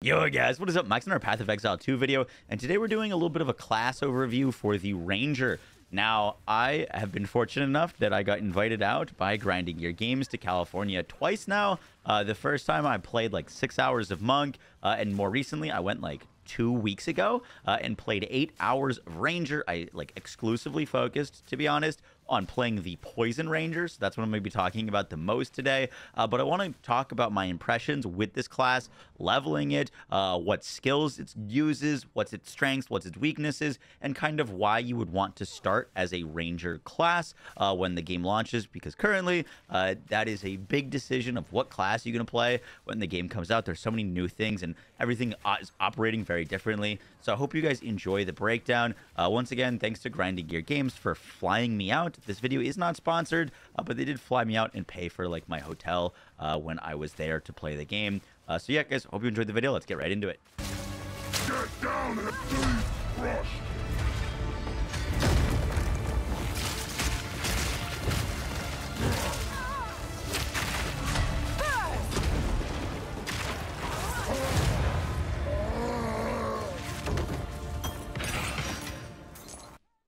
Yo guys, what is up? Max in our Path of Exile 2 video, and today we're doing a little bit of a class overview for the Ranger. Now, I have been fortunate enough that I got invited out by Grinding Gear Games to California twice now. The first time I played like 6 hours of Monk, and more recently I went like 2 weeks ago and played 8 hours of Ranger. I like exclusively focused, to be honest, on playing the Poison Rangers. That's what I'm going to be talking about the most today. But I want to talk about my impressions with this class, leveling it, what skills it uses, what's its strengths, what's its weaknesses, and kind of why you would want to start as a Ranger class when the game launches, because currently that is a big decision of what class you're going to play when the game comes out. There's so many new things and everything is operating very differently. So I hope you guys enjoy the breakdown. Once again, thanks to Grinding Gear Games for flying me out. This video is not sponsored, but they did fly me out and pay for like my hotel when I was there to play the game. So yeah, guys, hope you enjoyed the video. Let's get right into it. Get down and please crush.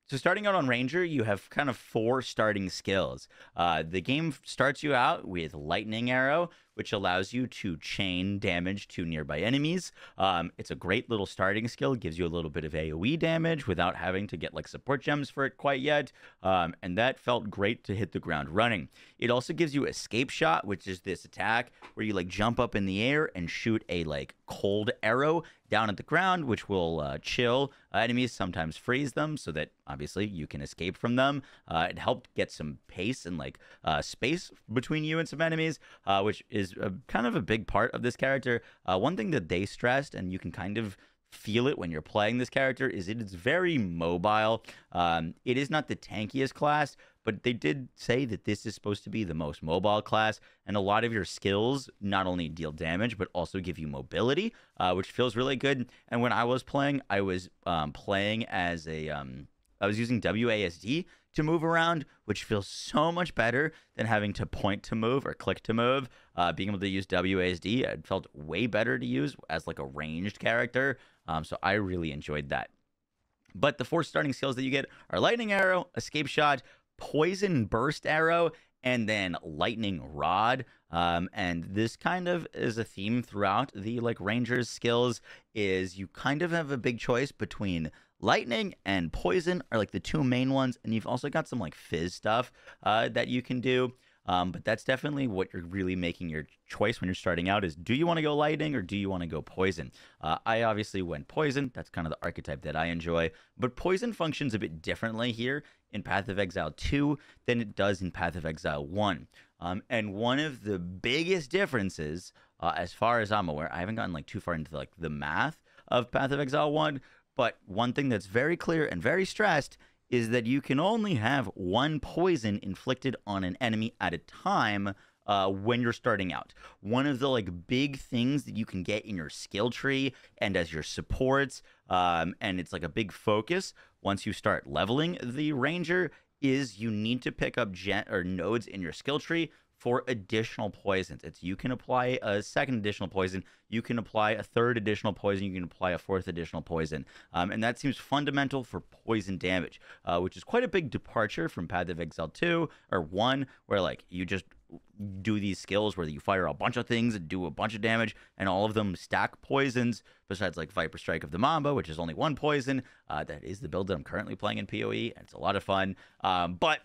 So starting out on Ranger, you have kind of 4 starting skills. The game starts you out with Lightning Arrow, which allows you to chain damage to nearby enemies. It's a great little starting skill, gives you a little bit of AoE damage without having to get like support gems for it quite yet. And that felt great to hit the ground running. It also gives you Escape Shot, which is this attack where you like jump up in the air and shoot a like cold arrow down at the ground, which will chill enemies, sometimes freeze them, so that obviously you can escape from them. It helped get some pace and like space between you and some enemies, which is kind of a big part of this character. One thing that they stressed, and you can kind of feel it when you're playing this character, is it is very mobile. It is not the tankiest class, but they did say that this is supposed to be the most mobile class, and a lot of your skills not only deal damage but also give you mobility, which feels really good. And when I was playing, I was playing as a I was using WASD to move around, which feels so much better than having to point to move or click to move. Being able to use WASD, it felt way better to use as like a ranged character. So I really enjoyed that. But the 4 starting skills that you get are Lightning Arrow, Escape Shot, Poison Burst Arrow, and then Lightning Rod. And this kind of is a theme throughout the like Ranger's skills, is you kind of have a big choice between Lightning and Poison are like the 2 main ones, and you've also got some like Fizz stuff that you can do. But that's definitely what you're really making your choice when you're starting out, is do you want to go Lightning or do you want to go Poison? I obviously went Poison. That's kind of the archetype that I enjoy. But Poison functions a bit differently here in Path of Exile 2 than it does in Path of Exile 1. And one of the biggest differences, as far as I'm aware, I haven't gotten like too far into like the math of Path of Exile 1, but one thing that's very clear and very stressed is that you can only have 1 poison inflicted on an enemy at a time when you're starting out. One of the like big things that you can get in your skill tree and as your supports, and it's like a big focus once you start leveling the Ranger, is you need to pick up nodes in your skill tree for additional poisons. It's you can apply a 2nd additional poison, you can apply a 3rd additional poison, you can apply a 4th additional poison. And that seems fundamental for poison damage, which is quite a big departure from Path of Exile 2 or 1, where like you just do these skills where you fire a bunch of things and do a bunch of damage, and all of them stack poisons, besides like Viper Strike of the Mamba, which is only 1 poison. That is the build that I'm currently playing in PoE, and it's a lot of fun. But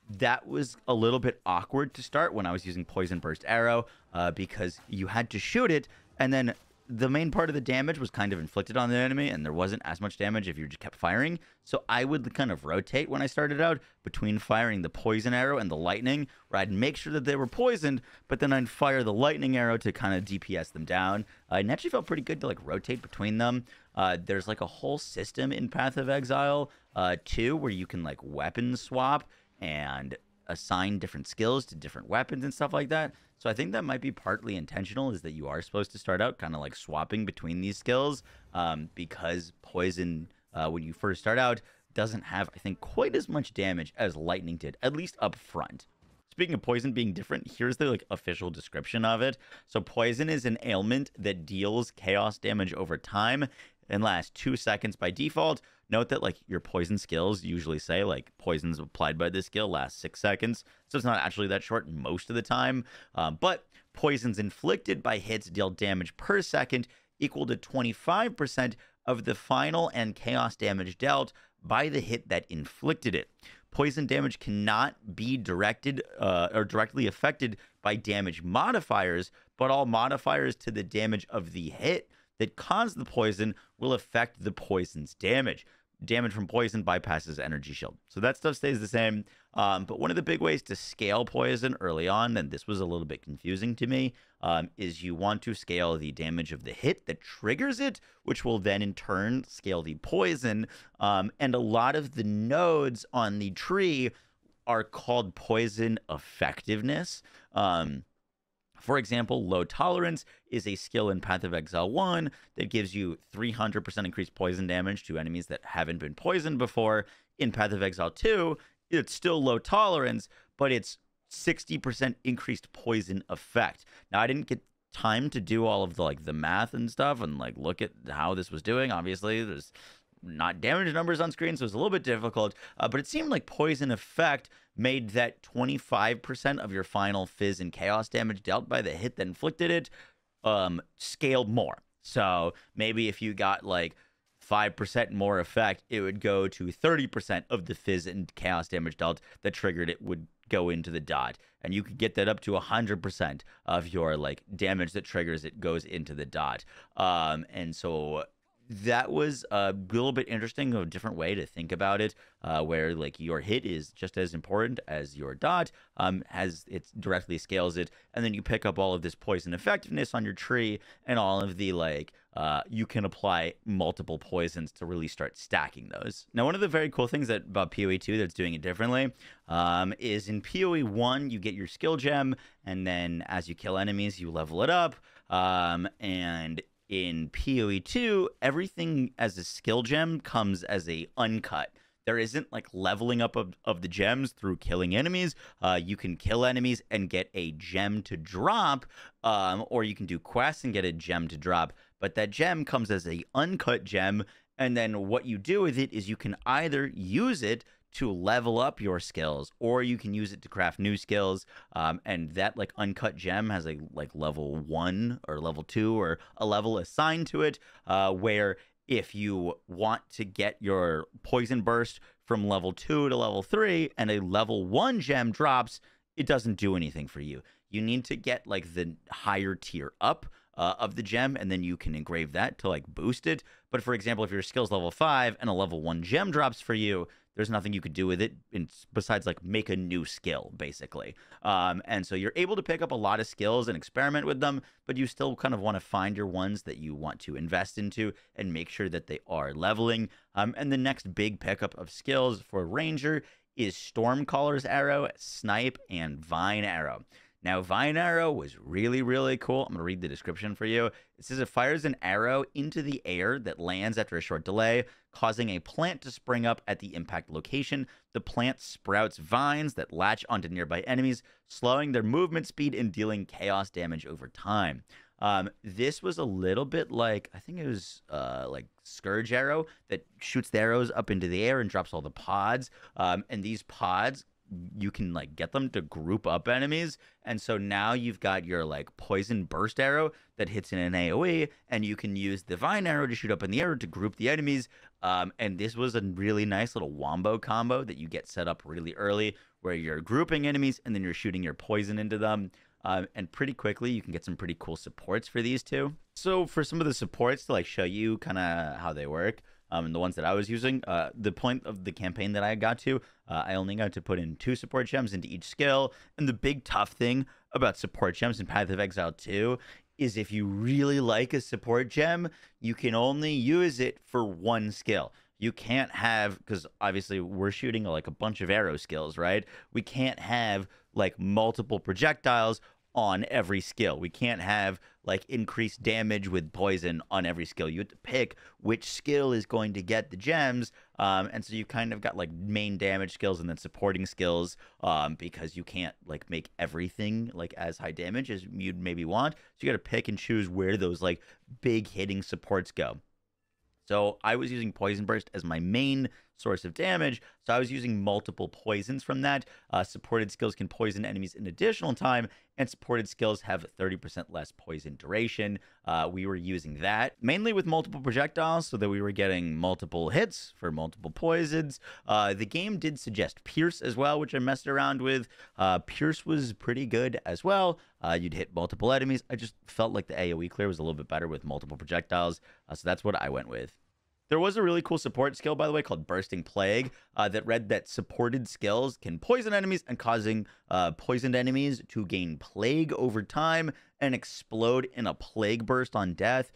that was a little bit awkward to start when I was using Poison Burst Arrow, because you had to shoot it, and then the main part of the damage was kind of inflicted on the enemy, and there wasn't as much damage if you just kept firing. So I would kind of rotate when I started out between firing the Poison Arrow and the Lightning, where I'd make sure that they were poisoned, but then I'd fire the Lightning Arrow to kind of DPS them down. It actually felt pretty good to like rotate between them. There's like a whole system in Path of Exile 2 where you can like weapon swap and assign different skills to different weapons and stuff like that. So I think that might be partly intentional, is that you are supposed to start out kind of like swapping between these skills, because Poison, when you first start out, doesn't have, I think, quite as much damage as Lightning did, at least up front. Speaking of poison being different, here's the like official description of it. So poison is an ailment that deals chaos damage over time and lasts 2 seconds by default. Note that like your poison skills usually say like poisons applied by this skill last 6 seconds, so it's not actually that short most of the time. But poisons inflicted by hits deal damage per second equal to 25% of the final and chaos damage dealt by the hit that inflicted it. Poison damage cannot be directed or directly affected by damage modifiers, but all modifiers to the damage of the hit that caused the poison will affect the poison's damage. Damage from poison bypasses energy shield. So that stuff stays the same. But one of the big ways to scale poison early on, and this was a little bit confusing to me, is you want to scale the damage of the hit that triggers it, which will then in turn scale the poison. And a lot of the nodes on the tree are called poison effectiveness. For example, low tolerance is a skill in Path of Exile 1 that gives you 300% increased poison damage to enemies that haven't been poisoned before. In Path of Exile 2, it's still low tolerance, but it's 60% increased poison effect. Now, I didn't get time to do all of the like the math and stuff and like look at how this was doing. Obviously, there's not damage numbers on screen, so it's a little bit difficult. But it seemed like poison effect made that 25% of your final fizz and chaos damage dealt by the hit that inflicted it scaled more. So maybe if you got like 5% more effect, it would go to 30% of the fizz and chaos damage dealt that triggered it would go into the dot. And you could get that up to 100% of your like damage that triggers it goes into the dot. And so that was a little bit interesting, a different way to think about it, where like your hit is just as important as your dot, as it directly scales it, and then you pick up all of this poison effectiveness on your tree and all of the like you can apply multiple poisons to really start stacking those. Now, one of the very cool things about PoE 2 that's doing it differently is in PoE 1 you get your skill gem, and then as you kill enemies you level it up, and in PoE 2, everything as a skill gem comes as a uncut. There isn't like leveling up of the gems through killing enemies. You can kill enemies and get a gem to drop, or you can do quests and get a gem to drop. But that gem comes as a uncut gem, and then what you do with it is you can either use it to level up your skills, or you can use it to craft new skills. And that like uncut gem has a like level 1 or level 2 or a level assigned to it, where if you want to get your poison burst from level 2 to level 3 and a level 1 gem drops, it doesn't do anything for you. You need to get like the higher tier up of the gem, and then you can engrave that to like boost it. But for example, if your skill's level 5 and a level 1 gem drops for you, there's nothing you could do with it besides like make a new skill, basically. And so you're able to pick up a lot of skills and experiment with them, but you still kind of want to find your ones that you want to invest into and make sure that they are leveling. And the next big pickup of skills for Ranger is Stormcaller's Arrow, Snipe, and Vine Arrow. Now, Vine Arrow was really, really cool. I'm going to read the description for you. It says it fires an arrow into the air that lands after a short delay, causing a plant to spring up at the impact location. The plant sprouts vines that latch onto nearby enemies, slowing their movement speed and dealing chaos damage over time. This was a little bit like, I think it was like Scourge Arrow that shoots the arrows up into the air and drops all the pods. And these pods, you can like get them to group up enemies, and so now you've got your like poison burst arrow that hits in an AoE, and you can use the vine arrow to shoot up in the air to group the enemies. And this was a really nice little wombo combo that you get set up really early, where you're grouping enemies and then you're shooting your poison into them. And pretty quickly you can get some pretty cool supports for these two. So for some of the supports to like show you kind of how they work, and the ones that I was using, the point of the campaign that I got to, I only got to put in 2 support gems into each skill. And the big tough thing about support gems in Path of Exile 2 is if you really like a support gem, you can only use it for 1 skill. You can't have, because obviously we're shooting like a bunch of arrow skills, right? We can't have like multiple projectiles on every skill. We can't have like increased damage with poison on every skill. You have to pick which skill is going to get the gems. And so you kind of got like main damage skills and then supporting skills, because you can't like make everything like as high damage as you'd maybe want. So you got to pick and choose where those like big hitting supports go. So I was using Poison Burst as my main source of damage. So I was using multiple poisons from that. Supported skills can poison enemies an additional time, and supported skills have 30% less poison duration. We were using that mainly with multiple projectiles so that we were getting multiple hits for multiple poisons. The game did suggest Pierce as well, which I messed around with. Pierce was pretty good as well. You'd hit multiple enemies. I just felt like the AoE clear was a little bit better with multiple projectiles. So that's what I went with. There was a really cool support skill, by the way, called Bursting Plague, that read that supported skills can poison enemies and causing poisoned enemies to gain plague over time and explode in a plague burst on death,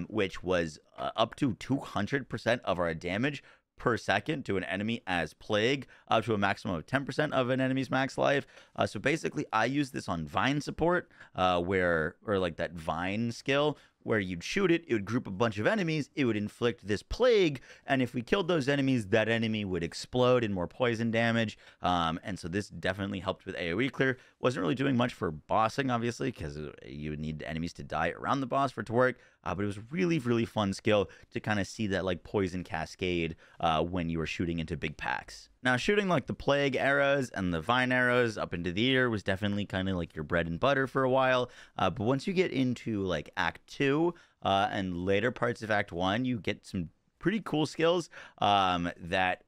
which was up to 200% of our damage per second to an enemy as plague, up to a maximum of 10% of an enemy's max life. So basically, I use this on Vine support, or like that Vine skill, where you'd shoot it, it would group a bunch of enemies, it would inflict this plague, and if we killed those enemies, that enemy would explode in more poison damage. And so this definitely helped with AoE clear. Wasn't really doing much for bossing, obviously, because you would need enemies to die around the boss for it to work. But it was really, really fun skill to kind of see that like poison cascade when you were shooting into big packs. Now, shooting like the plague arrows and the vine arrows up into the ear was definitely kind of like your bread and butter for a while. But once you get into like Act 2 and later parts of Act 1, you get some pretty cool skills that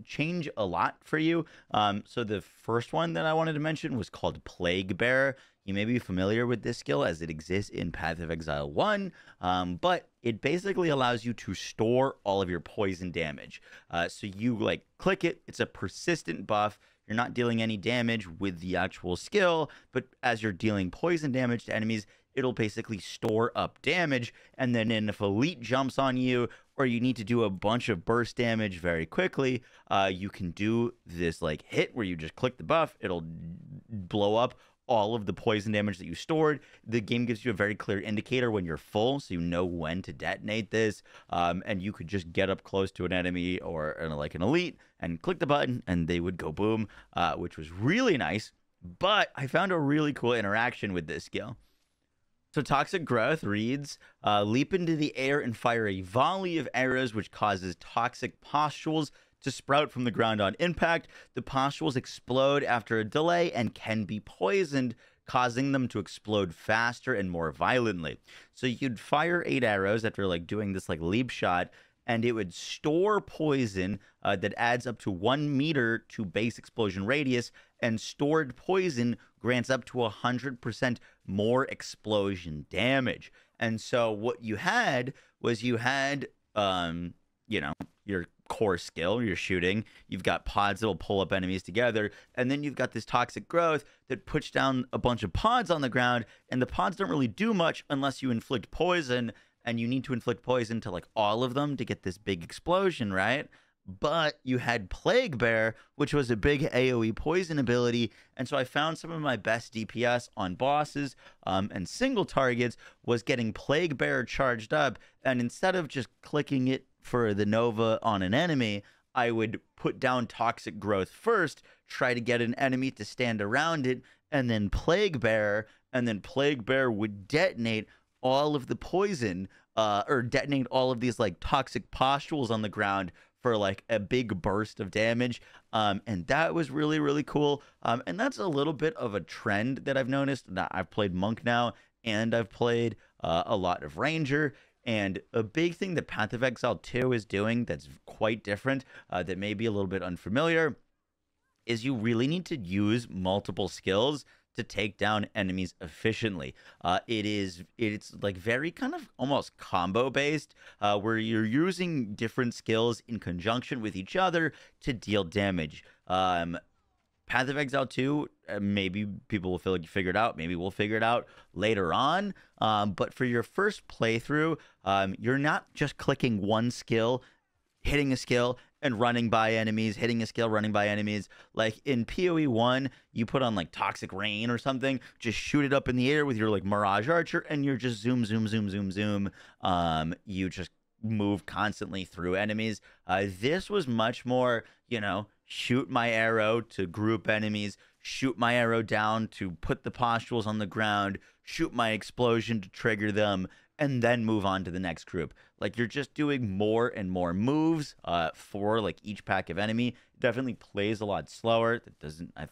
change a lot for you. So the first one that I wanted to mention was called Plague Bearer. You may be familiar with this skill as it exists in Path of Exile 1, but it basically allows you to store all of your poison damage. So you like click it, it's a persistent buff. You're not dealing any damage with the actual skill, but as you're dealing poison damage to enemies, it'll basically store up damage. And then if Elite jumps on you, or you need to do a bunch of burst damage very quickly, you can do this like hit where you just click the buff, it'll blow up all of the poison damage that you stored. The game gives you a very clear indicator when you're full, so you know when to detonate this. And you could just get up close to an enemy or like an elite and click the button and they would go boom, which was really nice. But I found a really cool interaction with this skill. So Toxic Growth reads, leap into the air and fire a volley of arrows which causes toxic pustules to sprout from the ground on impact. The pustules explode after a delay and can be poisoned, causing them to explode faster and more violently. So you'd fire 8 arrows after like doing this like leap shot, and it would store poison that adds up to 1 meter to base explosion radius, and stored poison grants up to 100% more explosion damage. And so what you had was you had, your core skill, you're shooting, you've got pods that will pull up enemies together, and then you've got this toxic growth that puts down a bunch of pods on the ground, and the pods don't really do much unless you inflict poison, and you need to inflict poison to like all of them to get this big explosion, right? But you had Plague Bear, which was a big AoE poison ability, and so I found some of my best DPS on bosses and single targets was getting Plague Bear charged up, and instead of just clicking it for the Nova on an enemy, I would put down Toxic Growth first, try to get an enemy to stand around it, and then Plague Bear, and then Plague Bear would detonate all of the poison, or detonate all of these like toxic pustules on the ground for like a big burst of damage. And that was really, really cool. And that's a little bit of a trend that I've noticed. Now, I've played Monk now, and I've played a lot of Ranger. And a big thing that Path of Exile 2 is doing that's quite different, that may be a little bit unfamiliar, is you really need to use multiple skills to take down enemies efficiently. It's like very kind of almost combo based, where you're using different skills in conjunction with each other to deal damage. Path of Exile 2, maybe people will figure it out. Maybe we'll figure it out later on. But for your first playthrough, you're not just clicking one skill, hitting a skill, and running by enemies, hitting a skill, running by enemies. Like in PoE 1, you put on like Toxic Rain or something, just shoot it up in the air with your like Mirage Archer, and you're just zoom, zoom, zoom, zoom, zoom. You just move constantly through enemies. This was much more, shoot my arrow to group enemies, shoot my arrow down to put the pustules on the ground, shoot my explosion to trigger them, and then move on to the next group. Like you're just doing more and more moves for like each pack of enemy. It definitely plays a lot slower. That doesn't I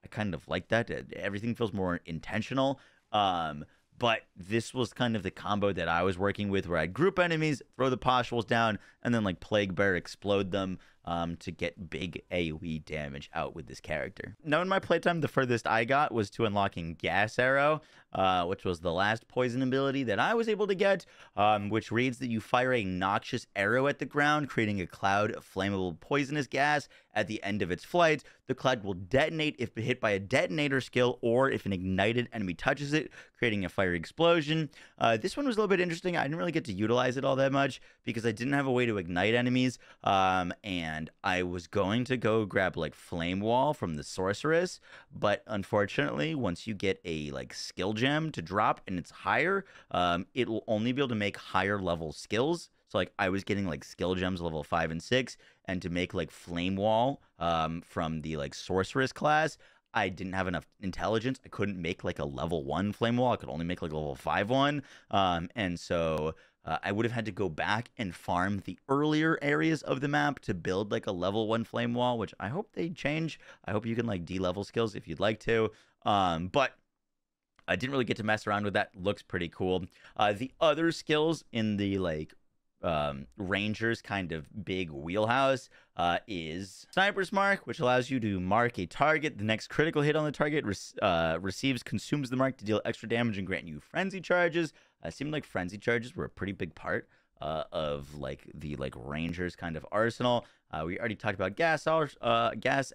kind of like that. Everything feels more intentional. But this was kind of the combo that I was working with, where I'd group enemies, throw the pustules down, and then like Plague Bear explode them to get big AoE damage out with this character. Now, in my playtime, the furthest I got was to unlocking Gas Arrow, which was the last poison ability that I was able to get, which reads that you fire a noxious arrow at the ground, creating a cloud of flammable poisonous gas at the end of its flight. The cloud will detonate if hit by a detonator skill or if an ignited enemy touches it, creating a fiery explosion. This one was a little bit interesting. I didn't really get to utilize it all that much because I didn't have a way to ignite enemies, and I was going to go grab like Flame Wall from the Sorceress, but unfortunately, once you get a like skill gem to drop and it's higher, it will only be able to make higher level skills. So like I was getting like skill gems level 5 and 6, and to make like Flame Wall from the like Sorceress class, I didn't have enough intelligence. I couldn't make like a level 1 Flame Wall. I could only make like a level 5 one. And so I would have had to go back and farm the earlier areas of the map to build like a level 1 Flame Wall, which I hope they change. I hope you can like de-level skills if you'd like to. But I didn't really get to mess around with that. Looks pretty cool. The other skills in the like Ranger's kind of big wheelhouse is Sniper's Mark, which allows you to mark a target. The next critical hit on the target consumes the mark to deal extra damage and grant you frenzy charges. It seemed like frenzy charges were a pretty big part of like the like Ranger's kind of arsenal. We already talked about gas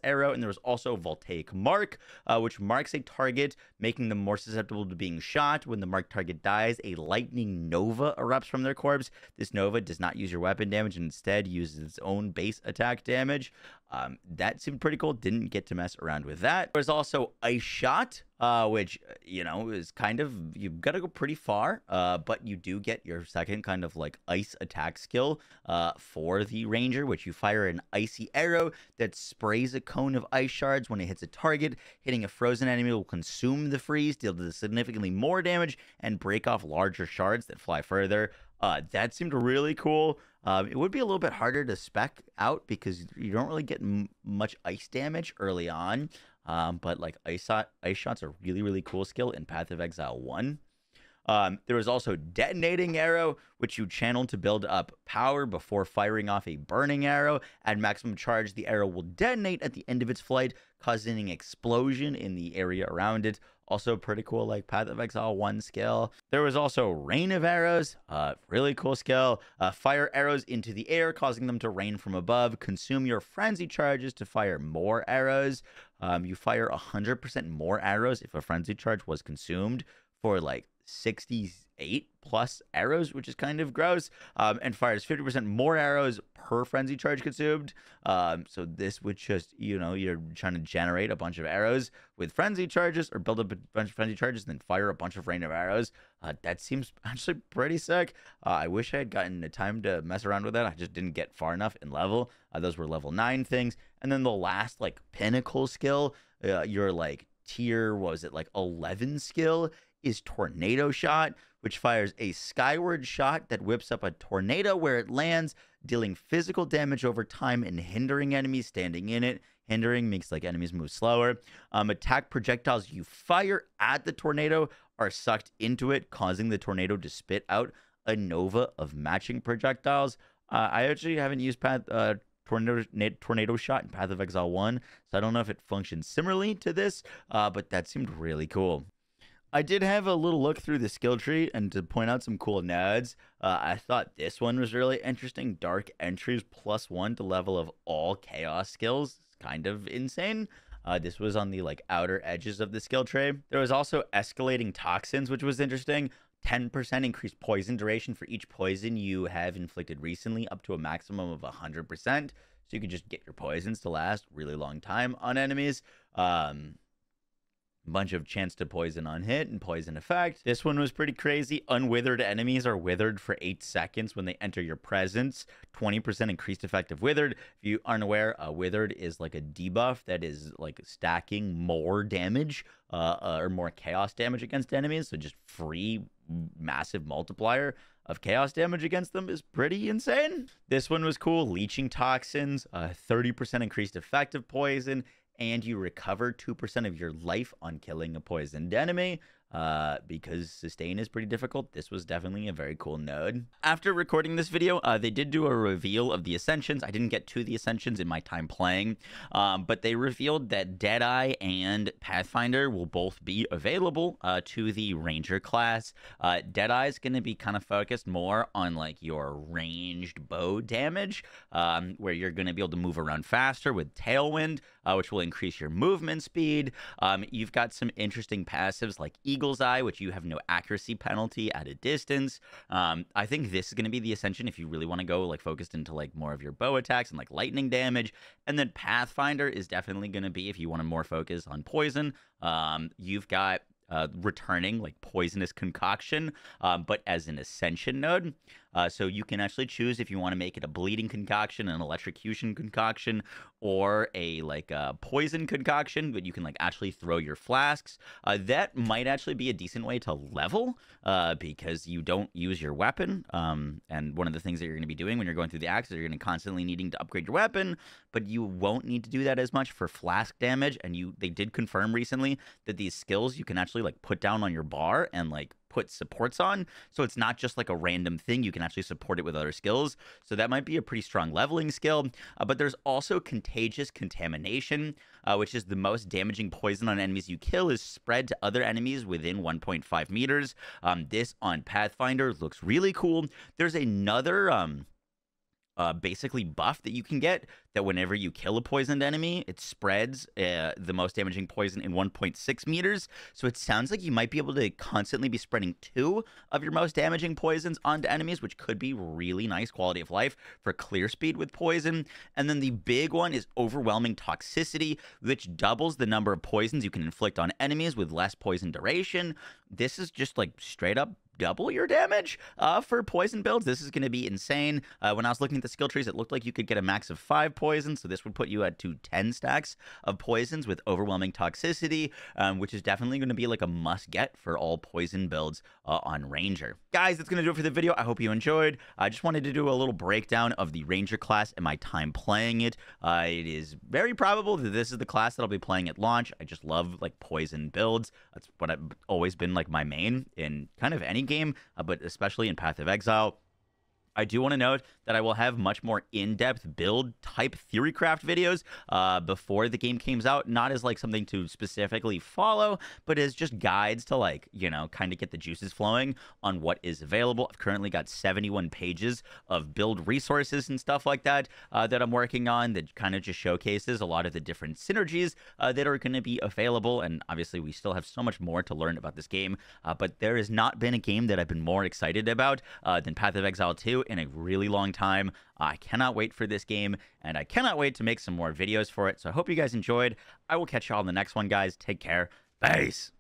arrow, and there was also voltaic mark, which marks a target, making them more susceptible to being shot. When the marked target dies, a lightning nova erupts from their corpse. This nova does not use your weapon damage and instead uses its own base attack damage. That seemed pretty cool. Didn't get to mess around with that. There's also Ice Shot, which, is kind of, you've got to go pretty far, but you do get your second kind of like ice attack skill for the Ranger, which you fire an icy arrow that sprays a cone of ice shards when it hits a target. Hitting a frozen enemy will consume the freeze, deal significantly more damage, and break off larger shards that fly further. That seemed really cool. It would be a little bit harder to spec out because you don't really get much ice damage early on. But like ice shots are really, really cool skill in Path of Exile 1. There was also Detonating Arrow, which you channel to build up power before firing off a burning arrow. At maximum charge, the arrow will detonate at the end of its flight, causing an explosion in the area around it. Also pretty cool, like Path of Exile 1 skill. There was also Rain of Arrows, really cool skill. Fire arrows into the air, causing them to rain from above. Consume your frenzy charges to fire more arrows. You fire 100% more arrows if a frenzy charge was consumed for like 68 plus arrows, which is kind of gross, and fires 50% more arrows per frenzy charge consumed. So this would just, you're trying to generate a bunch of arrows with frenzy charges, or build up a bunch of frenzy charges and then fire a bunch of rain of arrows. That seems actually pretty sick. I wish I had gotten the time to mess around with that. I just didn't get far enough in level. Those were level 9 things. And then the last like pinnacle skill, your like tier, what was it, like 11 skill, is Tornado Shot, which fires a skyward shot that whips up a tornado where it lands, dealing physical damage over time and hindering enemies standing in it. Hindering makes like enemies move slower. Attack projectiles you fire at the tornado are sucked into it, causing the tornado to spit out a nova of matching projectiles. I actually haven't used Tornado Shot in Path of Exile 1, so I don't know if it functions similarly to this, but that seemed really cool. I did have a little look through the skill tree, and to point out some cool nods, I thought this one was really interesting. Dark Entries +1 to level of all chaos skills. It's kind of insane. This was on the like outer edges of the skill tree. There was also Escalating Toxins, which was interesting. 10% increased poison duration for each poison you have inflicted recently, up to a maximum of 100%. So you can just get your poisons to last really long time on enemies. Bunch of chance to poison on hit and poison effect. This one was pretty crazy. Unwithered enemies are withered for 8 seconds when they enter your presence. 20% increased effect of withered. If you aren't aware, withered is like a debuff that is like stacking more damage or more chaos damage against enemies. So just free massive multiplier of chaos damage against them is pretty insane. This one was cool. Leeching toxins, 30% increased effect of poison, and you recover 2% of your life on killing a poisoned enemy. Because sustain is pretty difficult, this was definitely a very cool node. After recording this video, they did do a reveal of the Ascensions. I didn't get to the Ascensions in my time playing, but they revealed that Deadeye and Pathfinder will both be available to the Ranger class. Deadeye is going to be kind of focused more on like your ranged bow damage, where you're going to be able to move around faster with Tailwind, which will increase your movement speed. You've got some interesting passives like Eagle's Eye, which you have no accuracy penalty at a distance. I think this is going to be the Ascension if you really want to go like focused into like more of your bow attacks and like lightning damage. And then Pathfinder is definitely going to be if you want to more focus on poison. You've got returning like poisonous concoction, but as an ascension node. So you can actually choose if you want to make it a bleeding concoction, an electrocution concoction, or a like a poison concoction, but you can like actually throw your flasks. That might actually be a decent way to level because you don't use your weapon. And one of the things that you're going to be doing when you're going through the axe is you're going to constantly needing to upgrade your weapon, but you won't need to do that as much for flask damage. And they did confirm recently that these skills you can actually like put down on your bar and like put supports on, so it's not just like a random thing. You can actually support it with other skills, so that might be a pretty strong leveling skill. But there's also contagious contamination, which is the most damaging poison on enemies you kill is spread to other enemies within 1.5 meters. This on Pathfinder looks really cool. There's another basically buff that you can get that whenever you kill a poisoned enemy, it spreads the most damaging poison in 1.6 meters. So it sounds like you might be able to constantly be spreading 2 of your most damaging poisons onto enemies, which could be really nice quality of life for clear speed with poison. And then the big one is overwhelming toxicity, which doubles the number of poisons you can inflict on enemies with less poison duration. This is just like straight up double your damage for poison builds. This is going to be insane. When I was looking at the skill trees, it looked like you could get a max of 5 poisons, so this would put you at 10 stacks of poisons with overwhelming toxicity, which is definitely going to be like a must get for all poison builds on Ranger. Guys, that's going to do it for the video. I hope you enjoyed. I just wanted to do a little breakdown of the Ranger class and my time playing it. It is very probable that this is the class that I'll be playing at launch. I just love like poison builds. That's what I've always been like my main in kind of any game, but especially in Path of Exile. I do want to note that I will have much more in-depth build type theorycraft videos before the game comes out, not as like something to specifically follow, but as just guides to like, you know, kind of get the juices flowing on what is available. I've currently got 71 pages of build resources and stuff like that that I'm working on that kind of just showcases a lot of the different synergies that are going to be available. And obviously we still have so much more to learn about this game, but there has not been a game that I've been more excited about than Path of Exile 2 in a really long time. I cannot wait for this game, and I cannot wait to make some more videos for it. So I hope you guys enjoyed. I will catch y'all in the next one, guys. Take care. Peace.